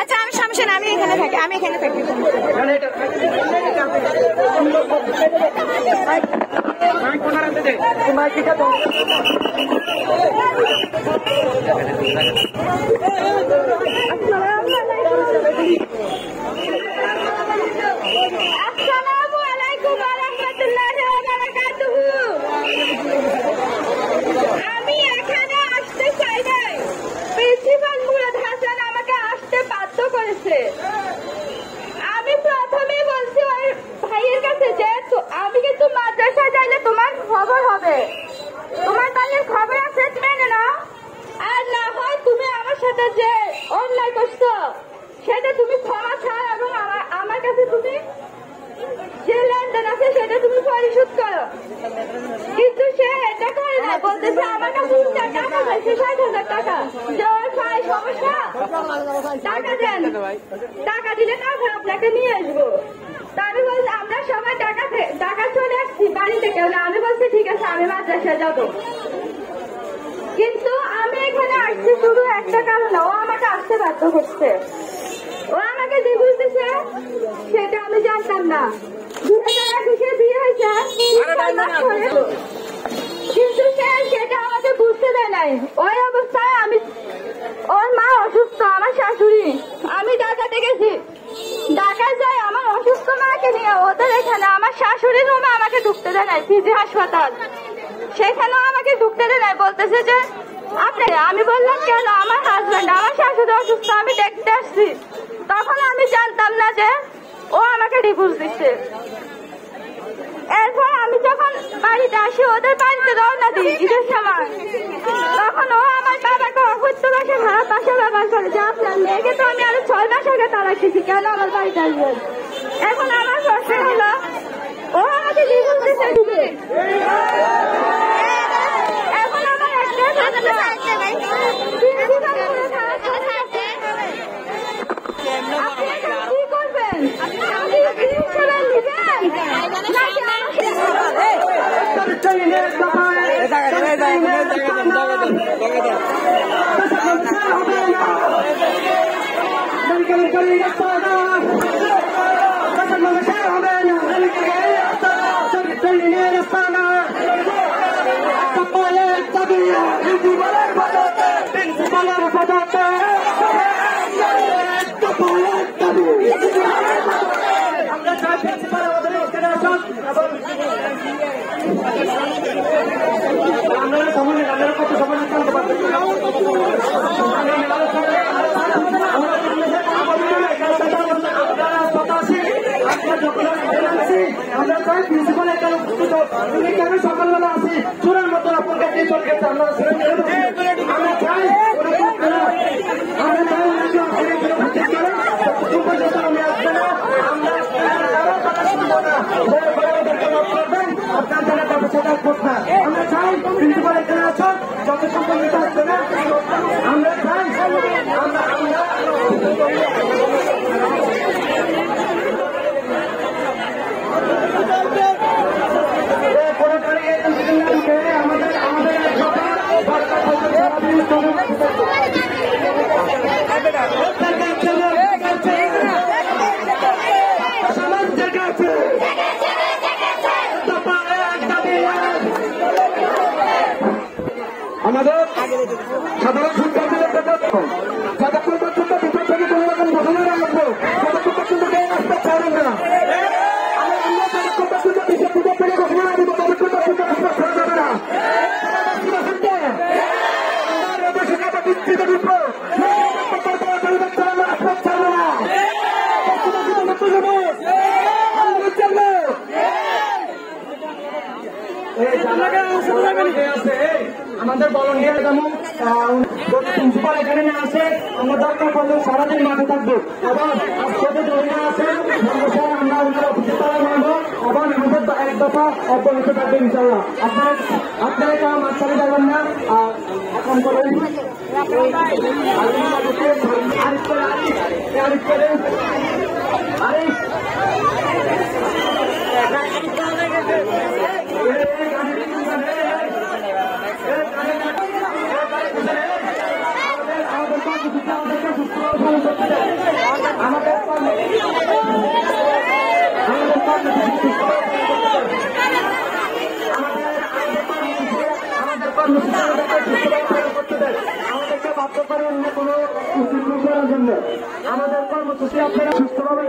আচ্ছা আমি সমস্যা না, আমি এখানে থাকি, আমি এখানে থাকি। আমি প্রথমে বলছি ওই ভাইয়ের কাছে যে আমি কিন্তু মাদ্রাসায় যাইলে তোমার খবর হবে, তোমার বাড়ির খবর আছে মেনে নাও, আর না হয় তুমি আমার সাথে যে অন্যায় করছো সেটা তুমি ক্ষমা চাও এবং আমার কাছে তুমি যে লেনদেন আছে সেটা তুমি পরিশোধ করো। কিন্তু সে এটা করে না, বলতেছে আমার কাছে টাকা চাইছে 60,000 টাকা, যে ওর ভাই সমস্যা টাকা দেন, টাকা দিলে তারপর আপনাকে নিয়ে আসবো। তা আমি বলছি আমরা সবাই টাকা চলে আসছি বাড়ি থেকে, আমি বলছি ঠিক আছে আমি মাদ্রাসায় যাবো। কিন্তু আমি এখানে আসছি শুধু একটা কারণে, ও আমাকে আসতে বাধ্য করছে, ও আমাকে যে বুঝতেছে সেটা আমি জানতাম না। 2021 বিয়ে হয়েছে, কিন্তু সে সেটা আমাকে বুঝতে দেয় নাই। ওই অবস্থায় আমি, ওর মা অসুস্থ, আমার শাশুড়ি, আমি ঢাকাতে গেছি, ঢাকায় যাই আমার অসুস্থ মাকে নিয়ে ওদের এখানে, আমার শাশুড়ির রুমে আমাকে ঢুকতে দেয় নাই, পিজি হাসপাতাল, সেখানেও আমাকে ঢুকতে দেয় নাই, বলতেছে যে আপনি। আমি বললাম কেন, আমার হাজবেন্ড, আমার শাশুড়ি অসুস্থ, আমি দেখতে আসছি। তখন আমি জানতাম না যে ও আমাকে ডিভোর্স দিচ্ছে। এরপর আমি যখন বাড়িতে আসি, ওদের বাড়িতে রওনা দিই ঈদের সময়, তখন ও আমার বাবাকে অকথ্য ভাষায় খারাপ ভাষা ব্যবহার করে যে আপনার মেয়েকে তো আমি আরো 6 মাস আগে তালাক দিচ্ছি, কেন আমার বাড়িতে আসবেন। এখন আমার প্রশ্ন হলো ও আমাকে ডিভোর্স দিতে দিবে। এখন আমার একটা কি করবেন, সকালবেলা আসি চূড়ার মতো আপনার কাছে চলে গেছে, আমরা চাই আমরা চাই প্রিন্সিপাল এখানে আসুন, যত সম্পর্কিত আসবে না আমরা চাই আমাদের সাধারণ শিক্ষার্থীদের যতক্ষণ পর্যন্ত ভিতর থেকে কোনো রকম ঘোষণা না আসবো ততক্ষণ পর্যন্ত কেউ আসতে পারবেন না। আমরা যতক্ষণ পর্যন্ত ভিতর থেকে ঘোষণা না দিব ততক্ষণ পর্যন্ত ভিতর করা যাবে না। আমাদের ভলান্টিয়ার যেমন প্রিন্সিপাল এখানে আছে, আমরা দরকার পড়লে সারাদিন মাঠে থাকবো এবং আজকে জরিনা আছে আমরা ওনার অফিসে তারা মানবো এবং আমাদের এক দফা অব্যাহত থাকবে ইনশাল্লাহ। আপনারা কেউ মাঠ ছাড়ে যাবেন না। এখন করেন আমাদেরকে বাধ্য করে অন্য কোনো করার জন্য আমাদের কর্মসূচি আপনারা সুস্থভাবে